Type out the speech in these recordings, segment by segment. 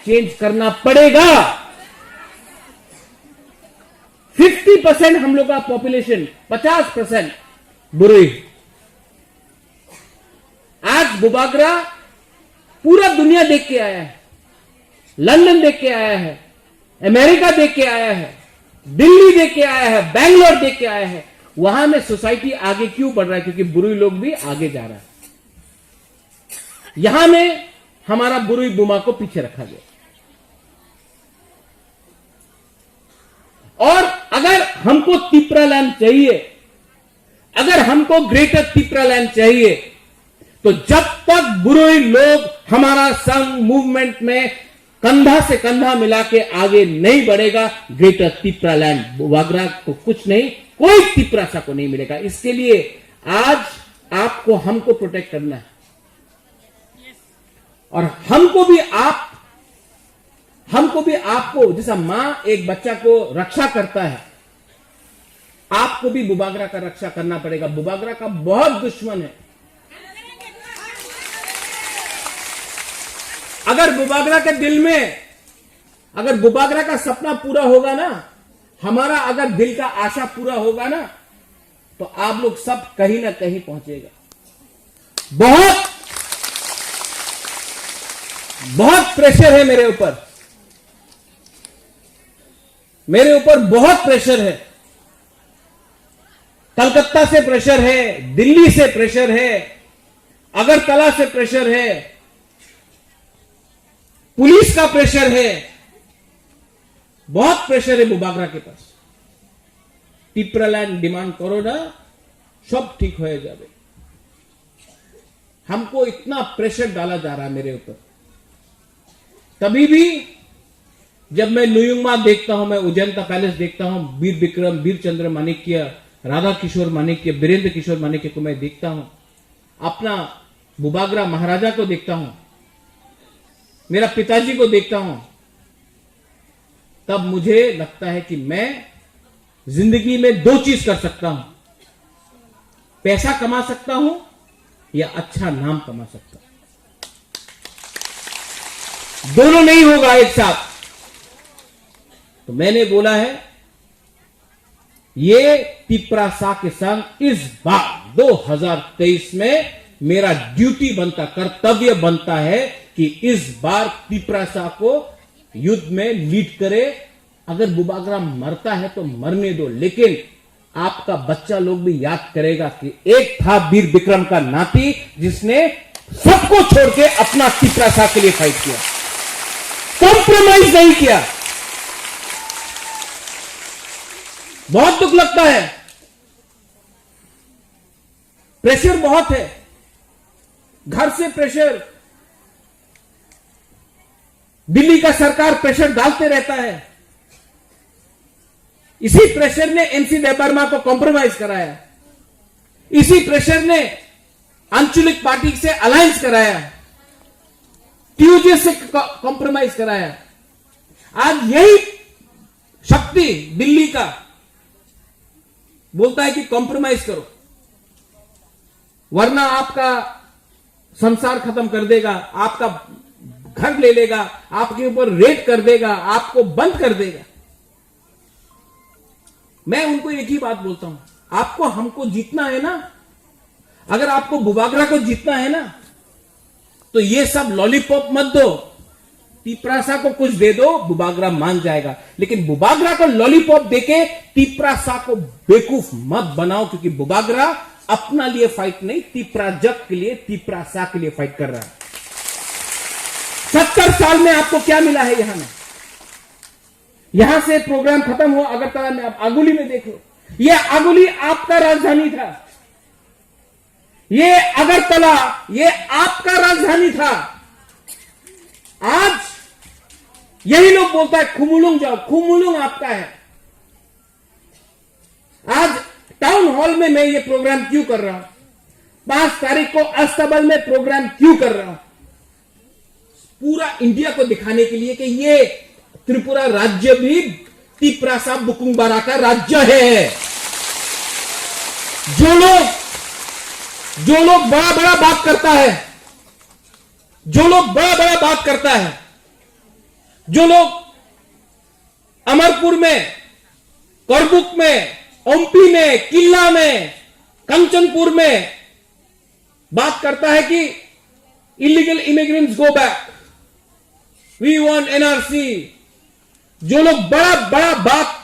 Change करना पड़ेगा। 50% हम लोग का पॉपुलेशन, 50% बुरुई। आज बुबागरा पूरा दुनिया देख के आया है, लंदन देख के आया है, अमेरिका देख के आया है, दिल्ली देख के आया है, बैंगलोर देख के आया है। वहां में सोसाइटी आगे क्यों बढ़ रहा है? क्योंकि बुरुई लोग भी आगे जा रहा है। यहां में हमारा बुरुई बुमा को पीछे रखा गया। और अगर हमको तिप्रालैंड चाहिए, अगर हमको ग्रेटर तिप्रालैंड चाहिए, तो जब तक बुरुई लोग हमारा संघ मूवमेंट में कंधा से कंधा मिला के आगे नहीं बढ़ेगा, ग्रेटर तिप्रालैंड बुबागरा को कुछ नहीं, कोई तिप्रासा को नहीं मिलेगा। इसके लिए आज आपको हमको प्रोटेक्ट करना है, और हमको भी आपको जैसा मां एक बच्चा को रक्षा करता है, आपको भी बुबागरा का रक्षा करना पड़ेगा। बुबागरा का बहुत दुश्मन है। अगर बुबागरा के दिल में, अगर बुबागरा का सपना पूरा होगा ना, हमारा अगर दिल का आशा पूरा होगा ना, तो आप लोग सब कहीं ना कहीं पहुंचेगा। बहुत प्रेशर है मेरे ऊपर, बहुत प्रेशर है। कलकत्ता से प्रेशर है, दिल्ली से प्रेशर है, अगरतला से प्रेशर है, पुलिस का प्रेशर है, बहुत प्रेशर है बुबागरा के पास। तिप्रालैंड डिमांड करो ना, सब ठीक हो जाए। हमको इतना प्रेशर डाला जा रहा है मेरे ऊपर। तभी भी जब मैं नुयुंगमा देखता हूं, मैं उजैनता पैलेस देखता हूं, वीर विक्रम, वीर चंद्र माणिक्य, राधा किशोर माणिक्य, वीरेंद्र किशोर माणिक्य को मैं देखता हूं, अपना बुबागरा महाराजा को देखता हूं, मेरा पिताजी को देखता हूं, तब मुझे लगता है कि मैं जिंदगी में दो चीज कर सकता हूं, पैसा कमा सकता हूं या अच्छा नाम कमा सकता हूं। दोनों नहीं होगा एक साथ। तो मैंने बोला है, ये तिप्रासा के संग इस बार 2023 में मेरा ड्यूटी बनता, कर्तव्य बनता है कि इस बार तिप्रासा को युद्ध में लीड करे। अगर बुबागरा मरता है तो मरने दो, लेकिन आपका बच्चा लोग भी याद करेगा कि एक था वीर विक्रम का नाती, जिसने सबको छोड़ के अपना तिप्रासा के लिए फाइट किया, कॉम्प्रोमाइज नहीं किया। बहुत दुख लगता है, प्रेशर बहुत है, घर से प्रेशर, दिल्ली का सरकार प्रेशर डालते रहता है। इसी प्रेशर ने एनसी देबबर्मा को कॉम्प्रोमाइज कराया, इसी प्रेशर ने आंचलिक पार्टी से अलायंस कराया, टीयूजे से कॉम्प्रोमाइज कराया। आज यही शक्ति दिल्ली का बोलता है कि कॉम्प्रोमाइज करो, वरना आपका संसार खत्म कर देगा, आपका घर ले लेगा, आपके ऊपर रेड कर देगा, आपको बंद कर देगा। मैं उनको एक ही बात बोलता हूं, आपको हमको जीतना है ना, अगर आपको बुबागरा को जीतना है ना, तो ये सब लॉलीपॉप मत दो, तिप्रासा को कुछ दे दो, बुबागरा मान जाएगा। लेकिन बुबागरा को लॉलीपॉप देके तिप्रासा को बेवकूफ मत बनाओ, क्योंकि बुबागरा अपना लिए फाइट नहीं, तिप्राजक के लिए, तिप्रासा के लिए फाइट कर रहा है। 70 साल में आपको क्या मिला है यहां में? यहां से प्रोग्राम खत्म हुआ अगरतला में, आप आगुली में देख लो, यह आगुली आपका राजधानी था, ये अगरतला ये आपका राजधानी था। आज यही लोग बोलता है खुमुलुंग जाओ, खुमुलुंग आपका है। आज टाउन हॉल में मैं ये प्रोग्राम क्यों कर रहा हूं, 5 तारीख को अस्तबल में प्रोग्राम क्यों कर रहा हूं? पूरा इंडिया को दिखाने के लिए कि ये त्रिपुरा राज्य भी तिप्रासा बुकुंगबारा का राज्य है। जो लोग बड़ा बड़ा बात करता है, जो लोग बड़ा बड़ा बात करता है, जो लोग अमरपुर में, करबुक में, ओमपी में, किल्ला में, कंचनपुर में बात करता है कि illegal immigrants go back, we want NRC, जो लोग बड़ा बड़ा बात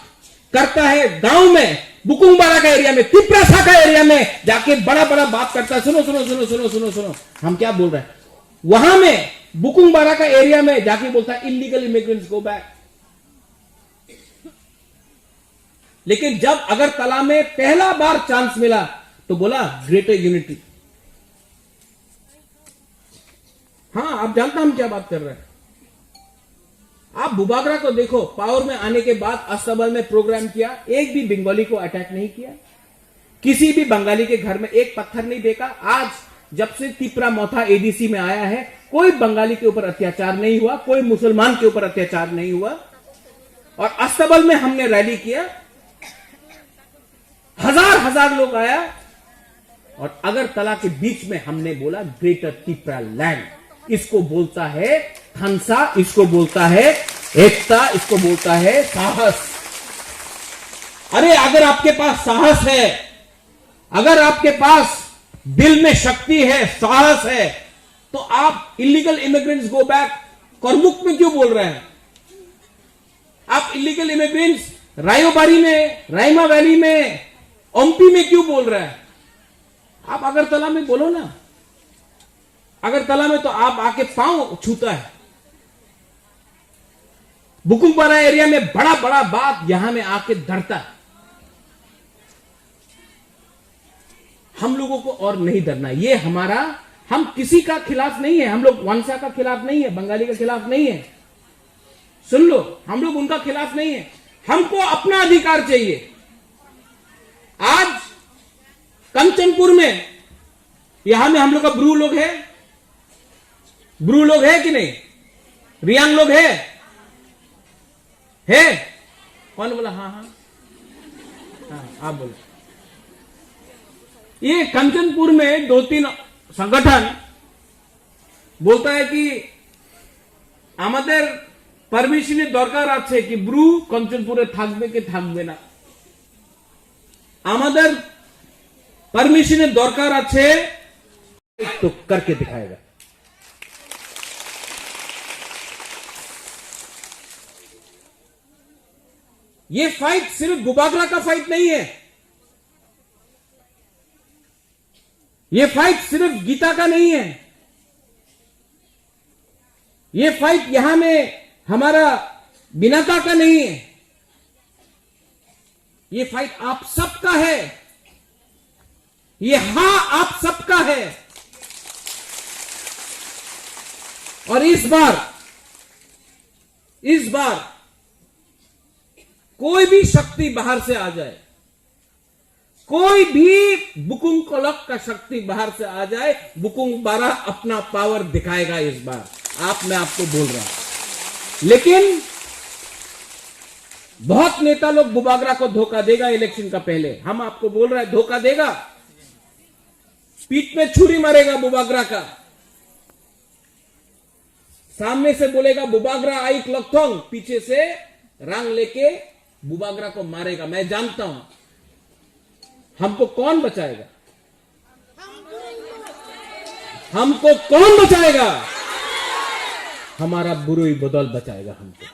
करता है गांव में, बुकुंगबारा का एरिया में, तिप्रासा का एरिया में जाके बड़ा बड़ा बात करता है, सुनो सुनो सुनो सुनो सुनो सुनो हम क्या बोल रहे हैं, वहां में बुकुंगबारा का एरिया में जाके बोलता है इलीगल इमिग्रेंट्स गो बैक। लेकिन जब अगरतला में पहला बार चांस मिला तो बोला ग्रेटर यूनिटी। हां, आप जानते हम क्या बात कर रहे हैं। आप बुबागरा को देखो, पावर में आने के बाद अस्तबल में प्रोग्राम किया, एक भी बंगाली को अटैक नहीं किया, किसी भी बंगाली के घर में एक पत्थर नहीं फेंका। आज जब से तिपरा मोथा एडीसी में आया है, कोई बंगाली के ऊपर अत्याचार नहीं हुआ, कोई मुसलमान के ऊपर अत्याचार नहीं हुआ। और अस्तबल में हमने रैली किया, हजार हजार लोग आया, और अगरतला के बीच में हमने बोला ग्रेटर तिपरा लैंड। इसको बोलता है खंसा, इसको बोलता है एकता, इसको बोलता है साहस। अरे अगर आपके पास साहस है, अगर आपके पास दिल में शक्ति है, साहस है, तो आप इलीगल इमिग्रेंट्स गो बैक करमुक में क्यों बोल रहे हैं? आप इलीगल इमिग्रेंट्स रायोबारी में, रायमा वैली में, ओमपी में क्यों बोल रहे हैं? आप अगरतला में बोलो ना। अगरतला में तो आप आके पांव छूता है। बुकुंगबारा एरिया में बड़ा बड़ा बात यहां में आके डरता है। हम लोगों को और नहीं डरना। ये हमारा, हम किसी का खिलाफ नहीं है, हम लोग वंशा का खिलाफ नहीं है, बंगाली का खिलाफ नहीं है। सुन लो, हम लोग उनका खिलाफ नहीं है। हमको अपना अधिकार चाहिए। आज कंचनपुर में, यहां में हम लोग का ब्रू लोग है, ब्रू लोग है कि नहीं? रियांग लोग है? कौन बोला? हाँ हाँ हाँ, आप बोलो। ये कंचनपुर में 2-3 संगठन बोलता है कि আমাদের পারমিশনের দরকার আছে कि ব্রু कंचनपुरे থাকবে কি থাকবে না। আমাদের পারমিশনের দরকার আছে, तो करके दिखाएगा। ये फाइट सिर्फ बुबागरा का फाइट नहीं है, ये फाइट सिर्फ गीता का नहीं है, ये फाइट यहां में हमारा बिनाका का नहीं है, ये फाइट आप सबका है, ये हां आप सबका है। और इस बार कोई भी शक्ति बाहर से आ जाए, कोई भी बुकुंग कोलक का शक्ति बाहर से आ जाए, बुकुंगबारा अपना पावर दिखाएगा इस बार। मैं आपको बोल रहा हूं। लेकिन बहुत नेता लोग बुबागरा को धोखा देगा इलेक्शन का पहले। हम आपको बोल रहे हैं, धोखा देगा, पीठ में छुरी मारेगा बुबागरा का, सामने से बोलेगा बुबागरा आई क्लकथोंग, पीछे से रंग लेके बुबागरा को मारेगा। मैं जानता हूं हमको कौन बचाएगा, हमको कौन बचाएगा? हमारा बुरुई बदल बचाएगा हमको।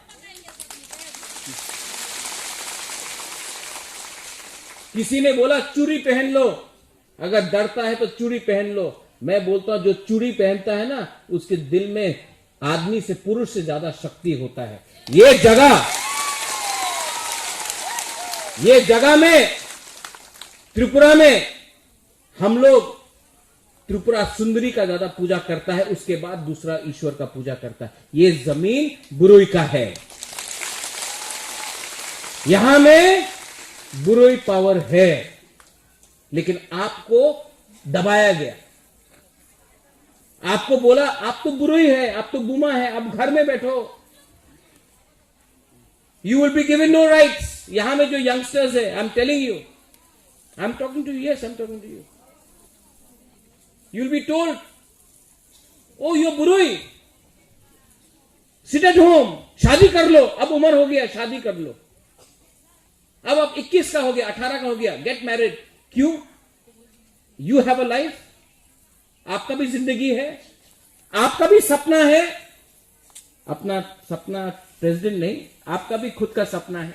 किसी ने बोला चूड़ी पहन लो, अगर डरता है तो चूड़ी पहन लो। मैं बोलता हूं जो चूड़ी पहनता है ना, उसके दिल में आदमी से, पुरुष से ज्यादा शक्ति होता है। ये जगह में त्रिपुरा में हम लोग त्रिपुरा सुंदरी का ज्यादा पूजा करता है, उसके बाद दूसरा ईश्वर का पूजा करता है। ये जमीन बुरुई का है, यहां में बुरुई पावर है, लेकिन आपको दबाया गया। आपको बोला आप तो बुरुई है, आप तो बुमा है, आप घर में बैठो, you will be given no rights. यहां में जो यंगस्टर्स है, I am telling you, I am talking to you, yes I am talking to you, you will be told, oh, you're Burui, sit at home, शादी कर लो, अब उम्र हो गया, शादी कर लो। अब आप 21 का हो गया, 18 का हो गया, गेट मैरिड। क्यों? यू हैव अ लाइफ, आपका भी जिंदगी है, आपका भी सपना है। अपना सपना प्रेसिडेंट नहीं, आपका भी खुद का सपना है।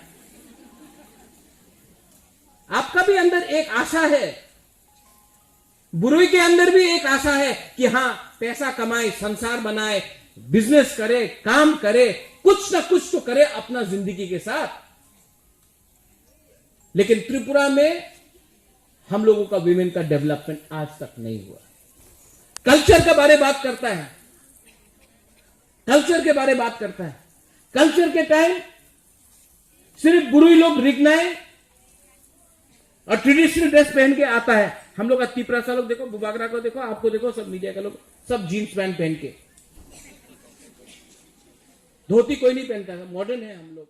आपका भी अंदर एक आशा है, बुरुई के अंदर भी एक आशा है कि हां पैसा कमाए, संसार बनाए, बिजनेस करे, काम करे, कुछ ना कुछ तो करे अपना जिंदगी के साथ। लेकिन त्रिपुरा में हम लोगों का विमेन का डेवलपमेंट आज तक नहीं हुआ। कल्चर के बारे बात करता है, कल्चर के बारे बात करता है। कल्चर के टाइम सिर्फ बुरुई लोग रिगनाए और ट्रेडिशनल ड्रेस पहन के आता है। हम लोग तिपरासा लोग देखो, बुबागरा को देखो, आपको देखो, सब मीडिया के लोग सब जीन्स पैंट पहन के, धोती कोई नहीं पहनता है, मॉडर्न है हम लोग।